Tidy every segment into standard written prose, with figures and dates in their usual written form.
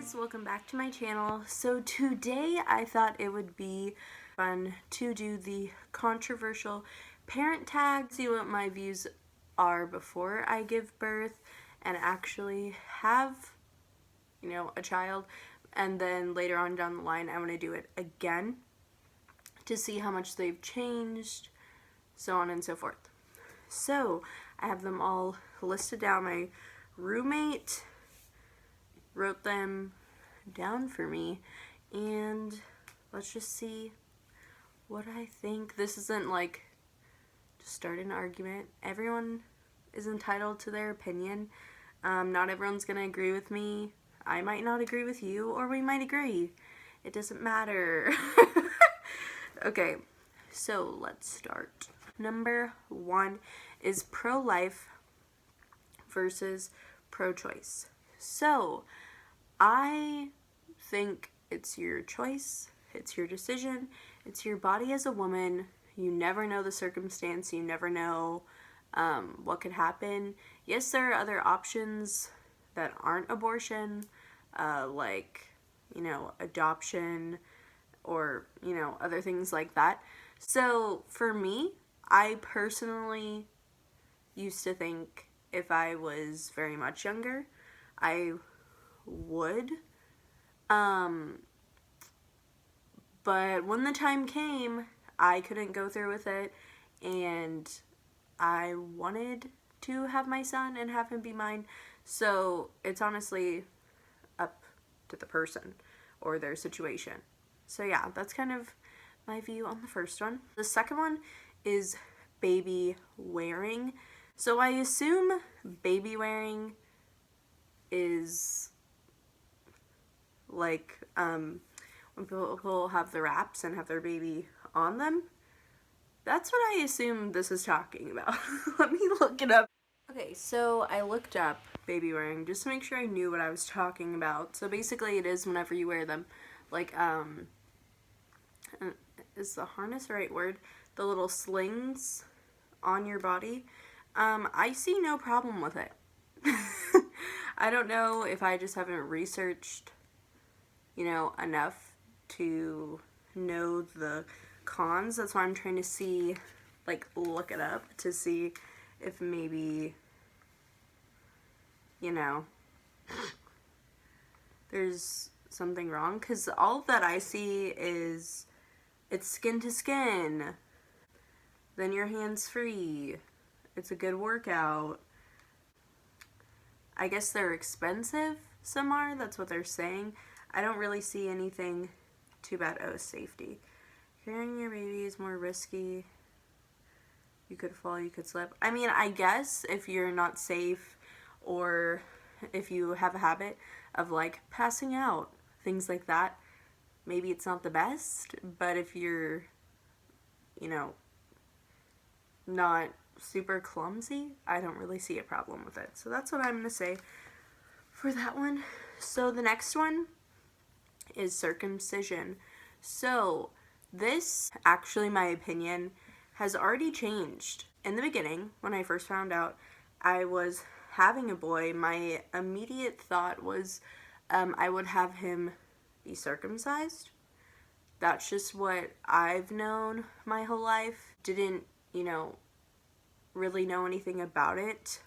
guys, welcome back to my channel. So today I thought it would be fun to do the controversial parent tag, see what my views are before I give birth and actually have, a child, and then later on down the line I want to do it again to see how much they've changed, so on and so forth. So I have them all listed down. My roommate wrote them down for me, and let's just see what I think. This isn't like to start an argument. Everyone is entitled to their opinion. Not everyone's gonna agree with me. I might not agree with you, or we might agree. It doesn't matter. Okay, so let's start. Number 1 is ProLife versus ProChoice. So I think it's your choice, it's your decision, it's your body as a woman. You never know the circumstance, you never know what could happen. Yes, there are other options that aren't abortion, like, adoption or, other things like that. So for me, I personally used to think if I was very much younger, I would. But when the time came, I couldn't go through with it, and I wanted to have my son and have him be mine. So it's honestly up to the person or their situation. So yeah, that's kind of my view on the first one. The second one is baby wearing. So I assume baby wearing is like when people have the wraps and have their baby on them. That's what I assume this is talking about. Let me look it up. Okay, so I looked up baby wearing just to make sure I knew what I was talking about. So basically it is whenever you wear them, like, is the harness the right word? The little slings on your body. I see no problem with it. I don't know if I just haven't researched, enough to know the cons. That's why I'm trying to see, look it up to see if maybe, there's something wrong. Because all that I see is it's skin to skin. Then your hands free. It's a good workout. I guess they're expensive, some are. That's what they're saying. I don't really see anything too bad. Oh, safety. Carrying your baby is more risky. You could fall, you could slip. I mean, I guess if you're not safe, or if you have a habit of passing out, things like that, maybe it's not the best. But if you're, not super clumsy, I don't really see a problem with it. So that's what I'm going to say for that one. So the next one is circumcision. So this, actually, my opinion has already changed. In the beginning, when I first found out I was having a boy, my immediate thought was I would have him be circumcised. That's just what I've known my whole life. Didn't, really know anything about it.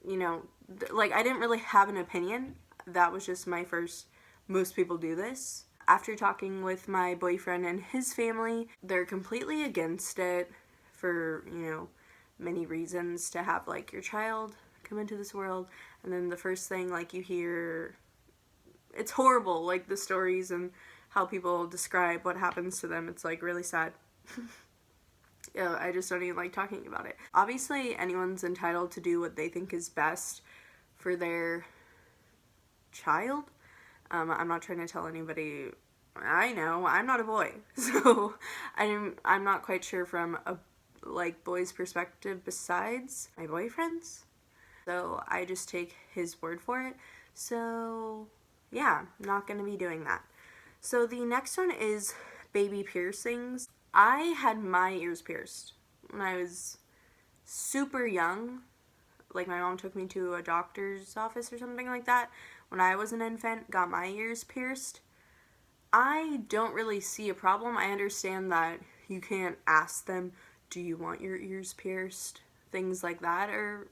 I didn't really have an opinion. That was just my first, most people do this. After talking with my boyfriend and his family, they're completely against it for, many reasons, to have, your child come into this world, and then the first thing, you hear, it's horrible, the stories and how people describe what happens to them. It's, really sad. Yeah, I just don't even like talking about it. Obviously, anyone's entitled to do what they think is best for their child. I'm not trying to tell anybody. I know, I'm not a boy, so I'm not quite sure from a boy's perspective besides my boyfriend's. So I just take his word for it. So yeah, not gonna be doing that. So the next one is baby piercings. I had my ears pierced when I was super young. My mom took me to a doctor's office or something like that when I was an infant, got my ears pierced. I don't really see a problem. I understand that you can't ask them, do you want your ears pierced? Things like that, or,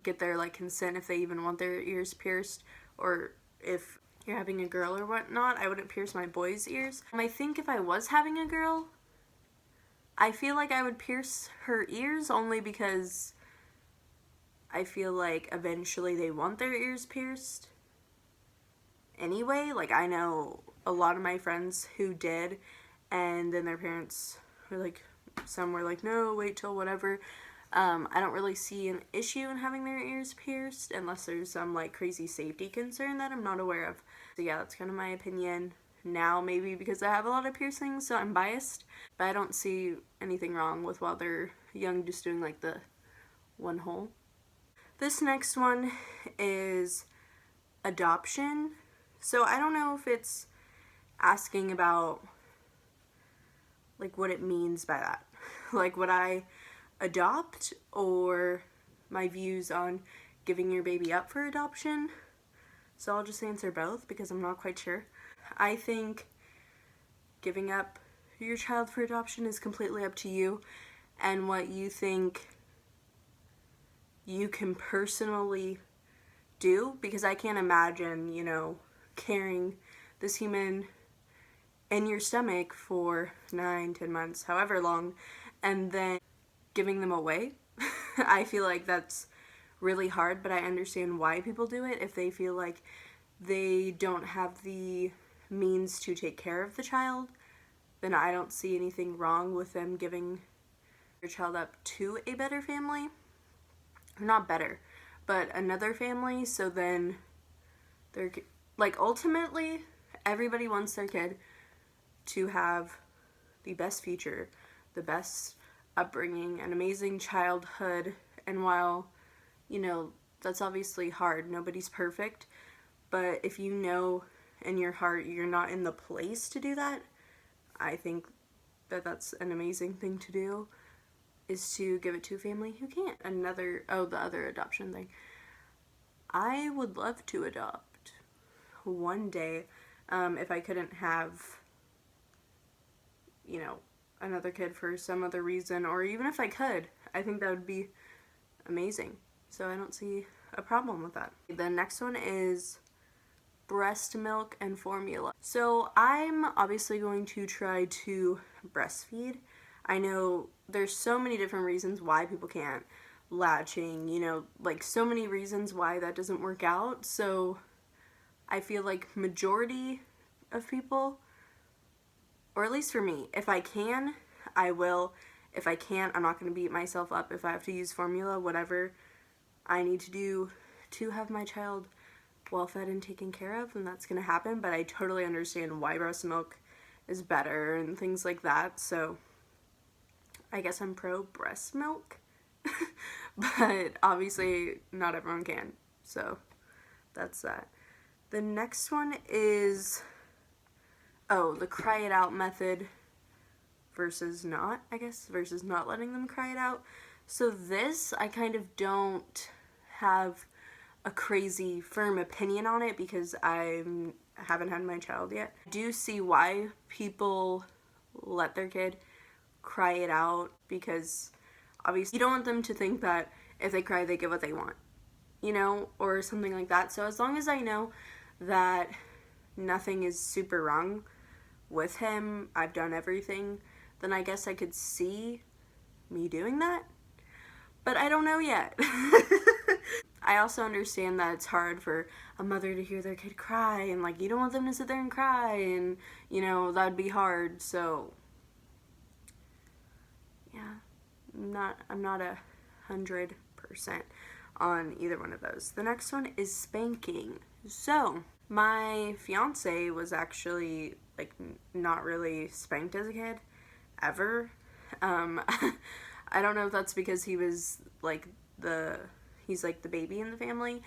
get their, consent if they even want their ears pierced, or if you're having a girl or whatnot, I wouldn't pierce my boy's ears. I think if I was having a girl, I feel like I would pierce her ears only because I feel like eventually they want their ears pierced anyway. I know a lot of my friends who did, and then their parents were like, some were like, no, wait till whatever. I don't really see an issue in having their ears pierced unless there's some crazy safety concern that I'm not aware of. So yeah, that's kind of my opinion now, maybe because I have a lot of piercings, so I'm biased, but I don't see anything wrong with while they're young just doing the one hole. This next one is adoption. So I don't know if it's asking about what it means by that. Would I adopt, or my views on giving your baby up for adoption? So I'll just answer both because I'm not quite sure. I think giving up your child for adoption is completely up to you and what you think you can personally do, because I can't imagine, carrying this human in your stomach for 9-10 months, however long, and then giving them away. I feel like that's really hard, but I understand why people do it. If they feel like they don't have the means to take care of the child, then I don't see anything wrong with them giving your child up to a better family. Not better, but another family, so then they're, ultimately, everybody wants their kid to have the best future, the best upbringing, an amazing childhood, and while, that's obviously hard, nobody's perfect, but if you know in your heart you're not in the place to do that, I think that that's an amazing thing to do, is to give it to a family who can't. The other adoption thing. I would love to adopt one day, if I couldn't have, another kid for some other reason, or even if I could, I think that would be amazing. So I don't see a problem with that. The next one is breast milk and formula. So I'm obviously going to try to breastfeed. I know there's so many different reasons why people can't, latching, so many reasons why that doesn't work out. So I feel like majority of people, or at least for me, if I can, I will. If I can't, I'm not going to beat myself up if I have to use formula, whatever I need to do to have my child well fed and taken care of, and that's going to happen. But I totally understand why breast milk is better and things like that. So I guess I'm pro breast milk, but obviously not everyone can. So that's that. The next one is, the cry it out method versus not, versus not letting them cry it out. So this, I kind of don't have a crazy firm opinion on it because I haven't had my child yet. I do see why people let their kid cry it out, because obviously you don't want them to think that if they cry they get what they want, or something like that. So as long as I know that nothing is super wrong with him, I've done everything, then I guess I could see me doing that. But I don't know yet. I also understand that it's hard for a mother to hear their kid cry, and you don't want them to sit there and cry, and that'd be hard. So yeah, I'm not 100% on either one of those. The next one is spanking. So my fiance was actually not really spanked as a kid ever. I don't know if that's because he was he's the baby in the family.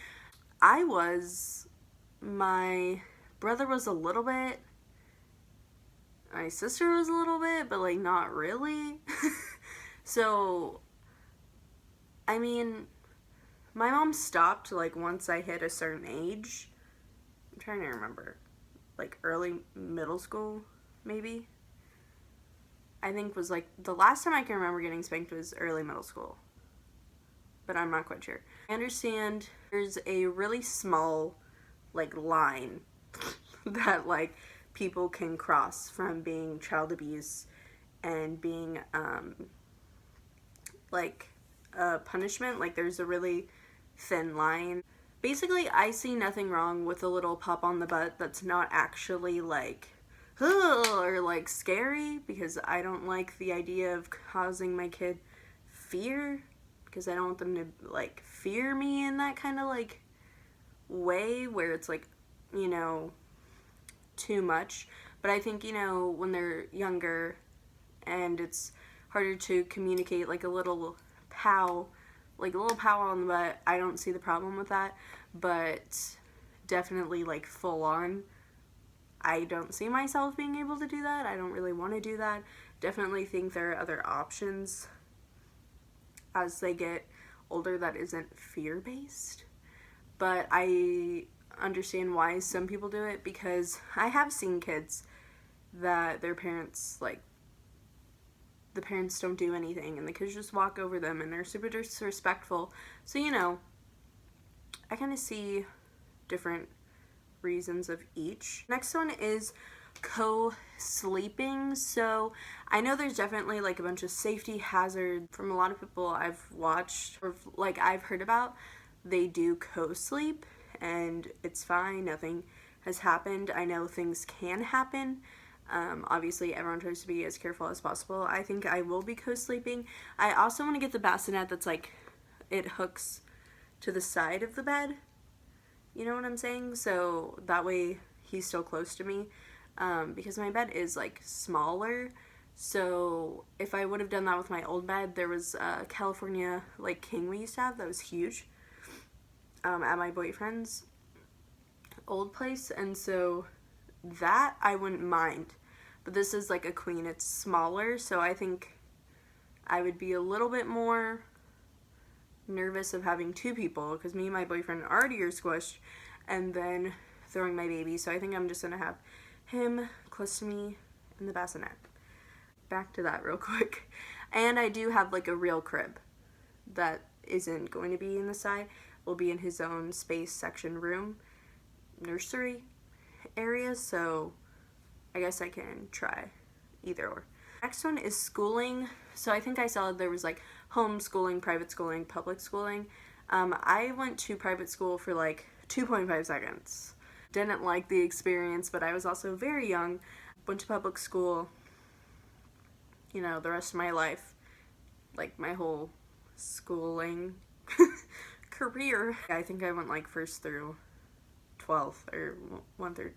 My brother was a little bit, my sister was a little bit, but not really. So I mean, my mom stopped once I hit a certain age, I'm trying to remember, like early middle school, maybe. I think was like, the last time I can remember getting spanked was early middle school. But I'm not quite sure. I understand there's a really small, like, line that, like, people can cross from being child abuse and being, like, a punishment. Like, there's a really thin line. Basically, I see nothing wrong with a little pop on the butt that's not actually, like, or, like, scary, because I don't like the idea of causing my kid fear, because I don't want them to, like, fear me in that kind of, like, way where it's, like, you know, too much. But I think, you know, when they're younger and it's harder to communicate, like a little pow on the butt, I don't see the problem with that. But definitely, like, full on, I don't see myself being able to do that. I don't really want to do that. Definitely think there are other options as they get older that isn't fear-based. But I understand why some people do it, because I have seen kids that their parents, like, the parents don't do anything and the kids just walk over them and they're super disrespectful. So, you know, I kind of see different reasons of each. Next one is co-sleeping. So I know there's definitely, like, a bunch of safety hazards from a lot of people I've watched or, like, I've heard about. They do co-sleep and it's fine, nothing has happened. I know things can happen. Obviously everyone tries to be as careful as possible. I think I will be co-sleeping. I also want to get the bassinet that's, like, it hooks to the side of the bed. You know what I'm saying? So that way he's still close to me. Because my bed is, like, smaller. So if I would have done that with my old bed, there was a California, like, king we used to have that was huge. At my boyfriend's old place, and so that I wouldn't mind. But this is, like, a queen. It's smaller, so I think I would be a little bit more nervous of having two people, because me and my boyfriend already are squished, and then throwing my baby. So I think I'm just gonna have him close to me in the bassinet. Back to that real quick. And I do have, like, a real crib that isn't going to be in the side. Will be in his own space section room nursery area, so I guess I can try either or. Next one is schooling. So I think I saw there was, like, homeschooling, private schooling, public schooling. I went to private school for, like, 2.5 seconds. Didn't like the experience, but I was also very young. Went to public school, you know, the rest of my life, like, my whole schooling career. I think I went, like, 1st through 12th or 1 through,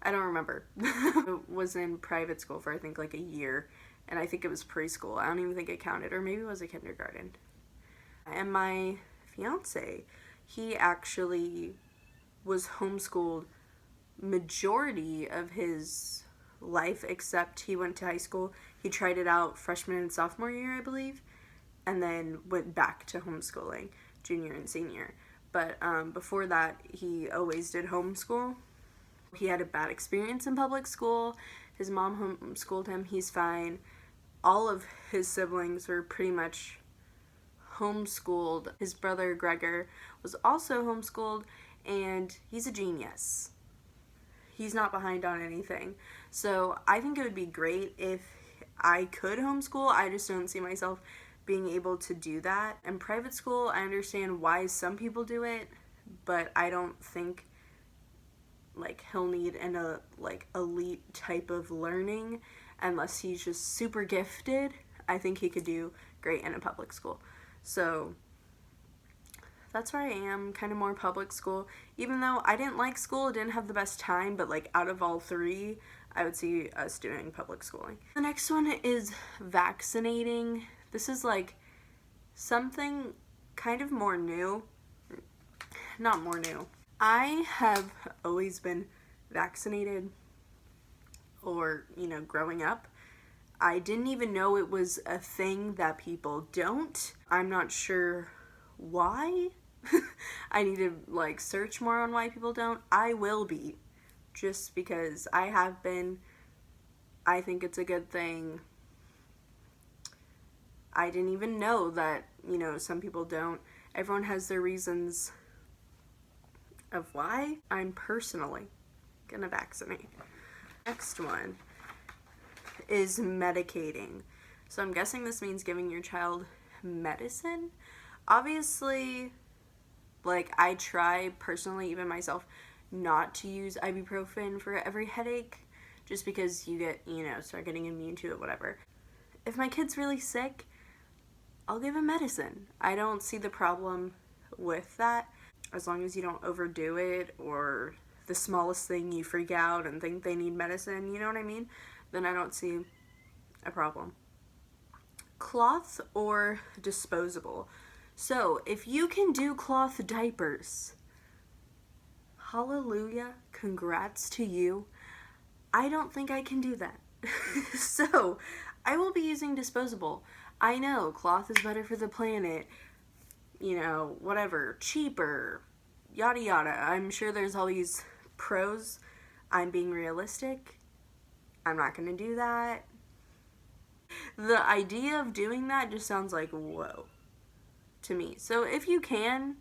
I don't remember. I was in private school for, I think, like, a year, and I think it was preschool. I don't even think it counted, or maybe it was a kindergarten. And my fiance, he actually was homeschooled majority of his life, except he went to high school. He tried it out freshman and sophomore year, I believe, and then went back to homeschooling junior and senior. But before that, he always did homeschool. He had a bad experience in public school. His mom homeschooled him. He's fine. All of his siblings were pretty much homeschooled. His brother Gregor was also homeschooled, and he's a genius. He's not behind on anything. So I think it would be great if I could homeschool. I just don't see myself being able to do that. And private school, I understand why some people do it, but I don't think, like, he'll need an like, elite type of learning unless he's just super gifted. I think he could do great in a public school. So that's where I am, kind of more public school. Even though I didn't like school, didn't have the best time, but, like, out of all three, I would see us doing public schooling. The next one is vaccinating. This is, like, something kind of more new. Not more new. I have always been vaccinated, or, you know, growing up. I didn't even know it was a thing that people don't. I'm not sure why. I need to like search more on why people don't. I will be, just because I have been. I think it's a good thing. I didn't even know that, some people don't. Everyone has their reasons of why. I'm personally gonna vaccinate. Next one is medicating. So I'm guessing this means giving your child medicine. Obviously, like, I try personally, even myself, not to use ibuprofen for every headache, just because you get, start getting immune to it, whatever. If my kid's really sick, I'll give him medicine. I don't see the problem with that, as long as you don't overdo it, or the smallest thing you freak out and think they need medicine, you know what I mean? Then I don't see a problem. Cloth or disposable? So, if you can do cloth diapers, hallelujah, congrats to you. I don't think I can do that. So, I will be using disposable. I know, cloth is better for the planet, whatever, cheaper, yada yada. I'm sure there's all these pros. I'm being realistic. I'm not gonna do that. The idea of doing that just sounds like, whoa, to me. So if you can.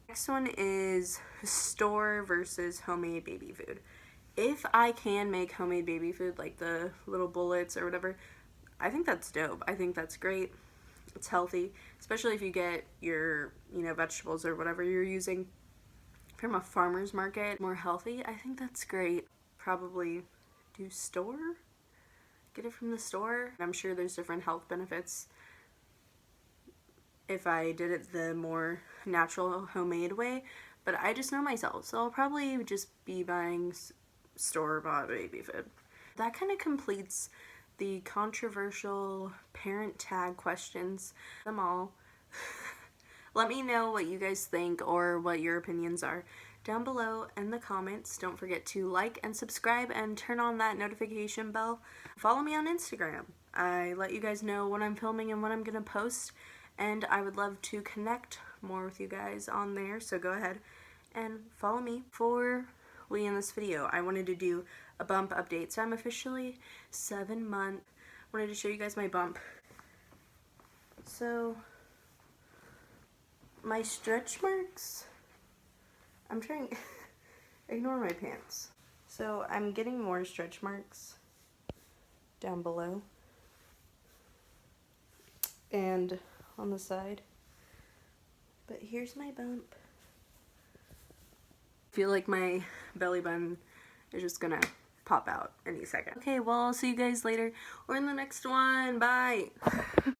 Next one is store versus homemade baby food. If I can make homemade baby food, like the little bullets or whatever, I think that's dope. I think that's great. It's healthy, especially if you get your, vegetables or whatever you're using from a farmer's market, more healthy. I think that's great. Probably do store? Get it from the store. I'm sure there's different health benefits if I did it the more natural homemade way, but I just know myself, so I'll probably just be buying store-bought baby food. That kind of completes the controversial parent tag questions. Them all. Let me know what you guys think or what your opinions are down below in the comments. Don't forget to like and subscribe and turn on that notification bell. Follow me on Instagram. I let you guys know when I'm filming and when I'm gonna post, and I would love to connect more with you guys on there, so go ahead and follow me. Before we end this video, I wanted to do a bump update. So I'm officially 7 months. Wanted to show you guys my bump. So my stretch marks, I'm trying ignore my pants. So I'm getting more stretch marks down below and on the side. But here's my bump. I feel like my belly button is just gonna pop out any second. Okay, well, I'll see you guys later or in the next one. Bye.